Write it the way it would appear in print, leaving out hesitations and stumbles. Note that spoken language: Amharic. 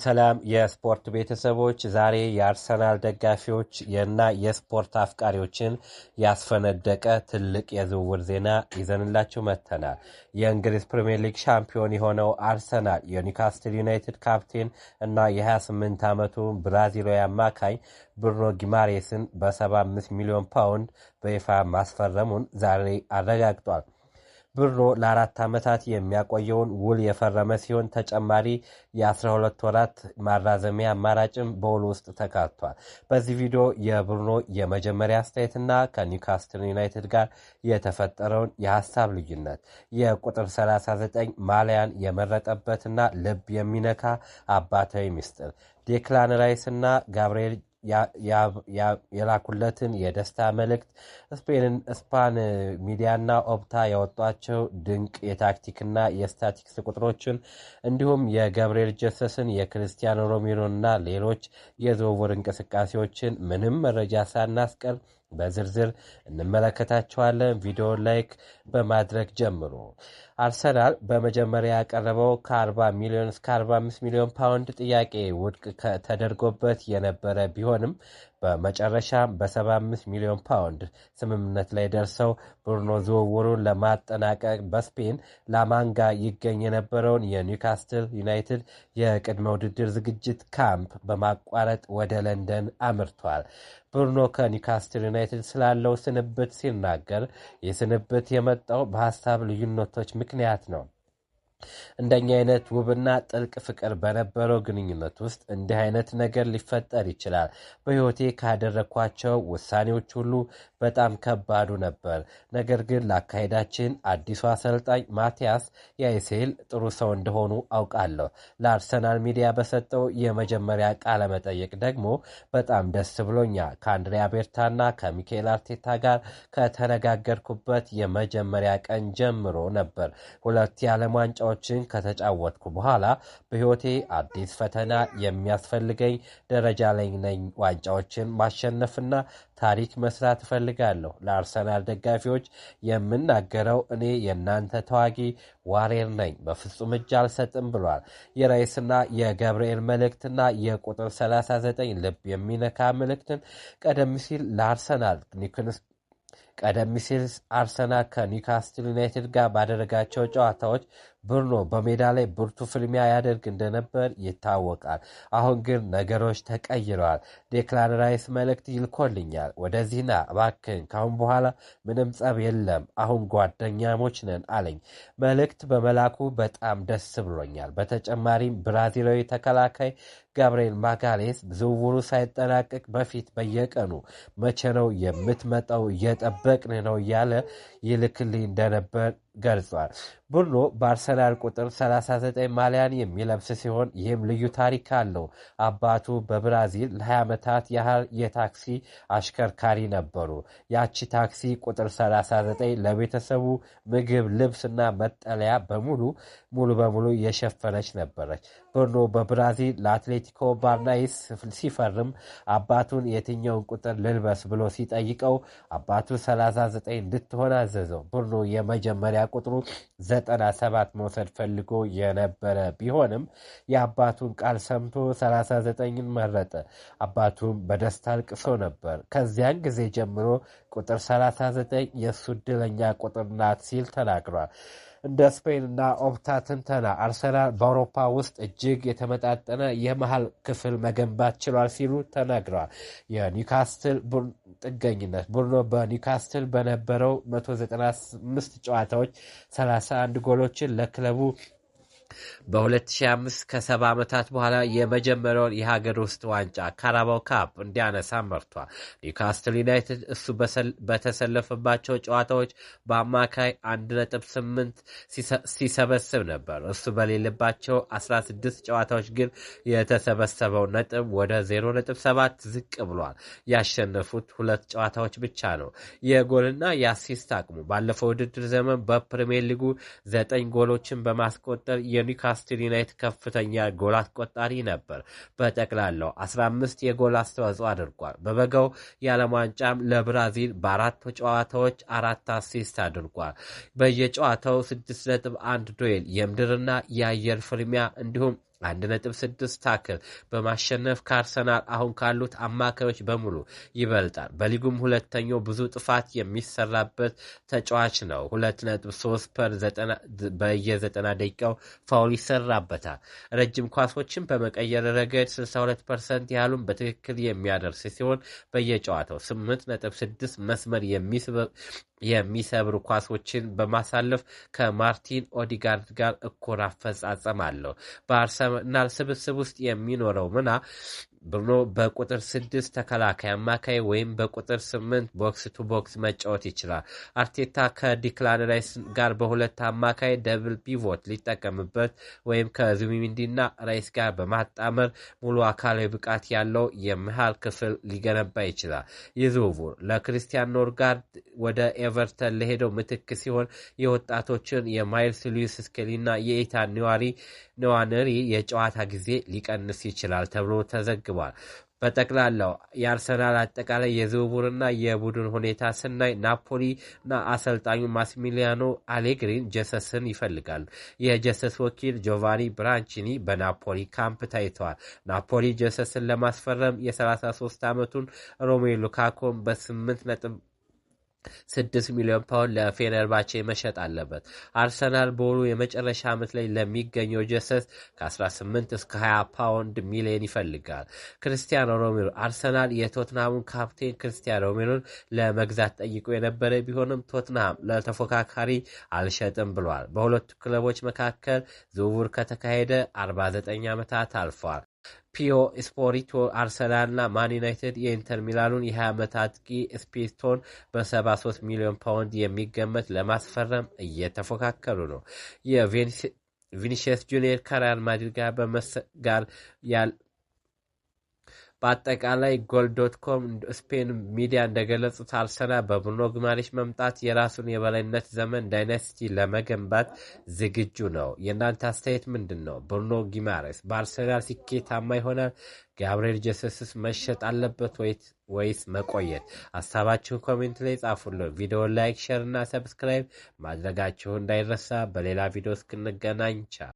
ሰላም የስፖርት ቤተሰቦች ዛሬ የአርሰናል ደጋፊዎች እና የስፖርት አፍቃሪዎችን ያስፈነደቀ ትልቅ የዝውውር ዜና ይዘንላችሁ መጥተናል። የእንግሊዝ ፕሪሚየር ሊግ ሻምፒዮን የሆነው አርሰናል የኒውካስትል ዩናይትድ ካፕቴን እና የ28 ዓመቱ ብራዚላዊ አማካኝ ብሩኖ ጊማሬስን በ75 ሚሊዮን ፓውንድ በይፋ ማስፈረሙን ዛሬ አረጋግጧል። ብሩኖ ለ4 ዓመታት የሚያቆየውን ውል የፈረመ ሲሆን ተጨማሪ የ12 ወራት ማራዘሚያ አማራጭም በውል ውስጥ ተካቷል። በዚህ ቪዲዮ የብሩኖ የመጀመሪያ አስተያየትና ከኒውካስትል ዩናይትድ ጋር የተፈጠረውን የሀሳብ ልዩነት፣ የቁጥር 39 ማሊያን የመረጠበትና ልብ የሚነካ አባታዊ ምስጢር፣ ዴክላን ራይስና ጋብርኤል የላኩለትን የደስታ መልእክት፣ ስፓን ሚዲያና ኦፕታ ያወጧቸው ድንቅ የታክቲክና የስታቲክስ ቁጥሮችን እንዲሁም የገብርኤል ጀሰስን የክርስቲያኖ ሮሜሮና ሌሎች የዝውውር እንቅስቃሴዎችን ምንም መረጃ ሳናስቀር በዝርዝር እንመለከታቸዋለን። ቪዲዮ ላይክ በማድረግ ጀምሮ አርሰናል በመጀመሪያ ያቀረበው ከ40 ሚሊዮን እስከ 45 ሚሊዮን ፓውንድ ጥያቄ ውድቅ ተደርጎበት የነበረ ቢሆንም በመጨረሻ በ75 ሚሊዮን ፓውንድ ስምምነት ላይ ደርሰው ብሩኖ ዝውውሩን ለማጠናቀቅ በስፔን ላማንጋ ይገኝ የነበረውን የኒውካስትል ዩናይትድ የቅድመ ውድድር ዝግጅት ካምፕ በማቋረጥ ወደ ለንደን አምርቷል። ብሩኖ ከኒውካስትል ዩናይትድ ስላለው ስንብት ሲናገር የስንብት የመጣው በሀሳብ ልዩነቶች ምክንያት ነው። እንደኛ አይነት ውብና ጥልቅ ፍቅር በነበረው ግንኙነት ውስጥ እንዲህ አይነት ነገር ሊፈጠር ይችላል። በሕይወቴ ካደረግኳቸው ውሳኔዎች ሁሉ በጣም ከባዱ ነበር። ነገር ግን ለአካሄዳችን አዲሱ አሰልጣኝ ማቲያስ ያይሴል ጥሩ ሰው እንደሆኑ አውቃለሁ። ለአርሰናል ሚዲያ በሰጠው የመጀመሪያ ቃለ መጠይቅ ደግሞ በጣም ደስ ብሎኛል። ከአንድሪያ ቤርታና ከሚካኤል አርቴታ ጋር ከተነጋገርኩበት የመጀመሪያ ቀን ጀምሮ ነበር። 2 የዓለም ዋንጫዎችን ከተጫወትኩ በኋላ በሕይወቴ አዲስ ፈተና የሚያስፈልገኝ ደረጃ ላይ ነኝ። ዋንጫዎችን ማሸነፍና ታሪክ መስራት እፈልጋለሁ። ለአርሰናል ደጋፊዎች የምናገረው እኔ የእናንተ ተዋጊ ዋሬር ነኝ፣ በፍጹም እጅ አልሰጥም ብሏል። የራይስና የገብርኤል መልእክትና የቁጥር 39 ልብ የሚነካ መልእክትን ቀደም ሲል አርሰናል ከኒውካስትል ዩናይትድ ጋር ባደረጋቸው ጨዋታዎች ብሩኖ በሜዳ ላይ ብርቱ ፍልሚያ ያደርግ እንደነበር ይታወቃል። አሁን ግን ነገሮች ተቀይረዋል። ዴክላን ራይስ መልእክት ይልኮልኛል፣ ወደዚህ ና እባክህን፣ ካሁን በኋላ ምንም ጸብ የለም፣ አሁን ጓደኛሞች ነን አለኝ። መልእክት በመላኩ በጣም ደስ ብሎኛል። በተጨማሪም ብራዚላዊ ተከላካይ ጋብርኤል ማጋሌስ ዝውውሩ ሳይጠናቀቅ በፊት በየቀኑ መቼ ነው የምትመጣው እየጠበቅን ነው እያለ ይልክልኝ እንደነበር ገልጿል። ብሩኖ በአርሰናል ቁጥር 39 ማሊያን የሚለብስ ሲሆን ይህም ልዩ ታሪክ አለው። አባቱ በብራዚል ለ20 ዓመታት ያህል የታክሲ አሽከርካሪ ነበሩ። ያቺ ታክሲ ቁጥር 39 ለቤተሰቡ ምግብ፣ ልብስና መጠለያ ሙሉ በሙሉ የሸፈነች ነበረች። ብሩኖ በብራዚል ለአትሌቲኮ ባርናይስ ሲፈርም አባቱን የትኛውን ቁጥር ልልበስ ብሎ ሲጠይቀው አባቱ 39 እንድትሆን አዘዘው። ብሩኖ የመጀመሪያ ቁጥሩ 97 መውሰድ ፈልጎ የነበረ ቢሆንም የአባቱን ቃል ሰምቶ 39ን መረጠ። አባቱም በደስታ አልቅሶ ነበር። ከዚያን ጊዜ ጀምሮ ቁጥር 39 የእሱ ዕድለኛ ቁጥር ናት ሲል ተናግሯል። እንደ ስፔንና ኦፕታ ትንተና አርሰናል በአውሮፓ ውስጥ እጅግ የተመጣጠነ የመሃል ክፍል መገንባት ችሏል ሲሉ ተናግረዋል። የኒውካስትል ጥገኝነት ብሩኖ በኒውካስትል በነበረው 195 ጨዋታዎች 31 ጎሎችን ለክለቡ በ2005 ከ70 ዓመታት በኋላ የመጀመሪያውን የሀገር ውስጥ ዋንጫ ካራባው ካፕ እንዲያነሳ መርቷል። ኒውካስትል ዩናይትድ እሱ በተሰለፈባቸው ጨዋታዎች በአማካይ 1.8 ሲሰበስብ ነበር። እሱ በሌለባቸው 16 ጨዋታዎች ግን የተሰበሰበው ነጥብ ወደ 0.7 ዝቅ ብሏል። ያሸነፉት 2 ጨዋታዎች ብቻ ነው። የጎልና የአሲስት አቅሙ ባለፈው ውድድር ዘመን በፕሪሚየር ሊጉ 9 ጎሎችን በማስቆጠር የኒውካስትል ዩናይትድ ከፍተኛ ጎል አስቆጣሪ ነበር። በጠቅላላው 15 የጎል አስተዋጽኦ አድርጓል። በበጋው የዓለም ዋንጫም ለብራዚል በ4 ጨዋታዎች 4 አሲስት አድርጓል። በየጨዋታው 6.1 ዱኤል፣ የምድርና የአየር ፍልሚያ እንዲሁም 1.6 ታክል በማሸነፍ ከአርሰናል አሁን ካሉት አማካዮች በሙሉ ይበልጣል። በሊጉም ሁለተኛው ብዙ ጥፋት የሚሰራበት ተጫዋች ነው። 2.3 በየ90 ደቂቃው ፋውል ይሰራበታል። ረጅም ኳሶችን በመቀየር ረገድ 62% ያህሉን በትክክል የሚያደርስ ሲሆን በየጨዋታው 8.6 መስመር የሚሰብሩ ኳሶችን በማሳለፍ ከማርቲን ኦዲጋርድ ጋር እኩል አፈጻጸም አለው። በአርሰናል ስብስብ ውስጥ የሚኖረው ሚና ብሩኖ በቁጥር 6 ተከላካይ አማካይ ወይም በቁጥር 8 ቦክስ ቱ ቦክስ መጫወት ይችላል። አርቴታ ከዲክላን ራይስ ጋር በሁለት አማካይ ደብል ፒቮት ሊጠቀምበት ወይም ከዙቢሜንዲና ራይስ ጋር በማጣመር ሙሉ አካላዊ ብቃት ያለው የመሃል ክፍል ሊገነባ ይችላል። ይህ ዝውውር ለክሪስቲያን ኖርጋርድ ወደ ኤቨርተን ለሄደው ምትክ ሲሆን የወጣቶችን የማይልስ ሉዊስ ስኬሊና የኢታን ኒዋነሪ የጨዋታ ጊዜ ሊቀንስ ይችላል ተብሎ ተዘግቧል። በጠቅላላው የአርሰናል አጠቃላይ የዝውውርና የቡድን ሁኔታ ስናይ ናፖሊና አሰልጣኙ ማሲሚሊያኖ አሌግሪን ጀሰስን ይፈልጋሉ። የጀሰስ ወኪል ጆቫኒ ብራንቺኒ በናፖሊ ካምፕ ታይተዋል። ናፖሊ ጀሰስን ለማስፈረም የ33 ዓመቱን ሮሜሉ ሉካኮን በ8.6 ሚሊዮን ፓውንድ ለፌነርባቼ መሸጥ አለበት። አርሰናል በወሩ የመጨረሻ ዓመት ላይ ለሚገኘው ጀሰስ ከ18 እስከ 20 ሚሊዮን ይፈልጋል። ክርስቲያኖ ሮሜሮ አርሰናል የቶትናሙን ካፕቴን ክርስቲያኖ ሮሜሮን ለመግዛት ጠይቆ የነበረ ቢሆንም ቶትናም ለተፎካካሪ አልሸጥም ብሏል። በሁለቱ ክለቦች መካከል ዝውውር ከተካሄደ 49 ዓመታት አልፏል። ፒዮ ስፖሪቶ አርሰናልና ማን ዩናይትድ የኢንተር ሚላኑን የ20 ዓመት አጥቂ ስፒስቶን በ73 ሚሊዮን ፓውንድ የሚገመት ለማስፈረም እየተፎካከሩ ነው። የቪኒሲየስ ጁኒየር ከሪያል ማድሪድ ጋር በአጠቃላይ ጎል.ኮም ስፔን ሚዲያ እንደገለጹት አርሰናል በብሩኖ ጊማሬሽ መምጣት የራሱን የበላይነት ዘመን ዳይናስቲ ለመገንባት ዝግጁ ነው። የእናንተ አስተያየት ምንድን ነው? ብሩኖ ጊማሬሽ በአርሰናል ስኬታማ ይሆናል? ጋብርኤል ጀሰስስ መሸጥ አለበት ወይስ መቆየት? ሀሳባችሁን ኮሜንት ላይ ጻፉልን። ቪዲዮ ላይክ፣ ሼር እና ሰብስክራይብ ማድረጋችሁ እንዳይረሳ። በሌላ ቪዲዮ እስክንገናኝ ቻው።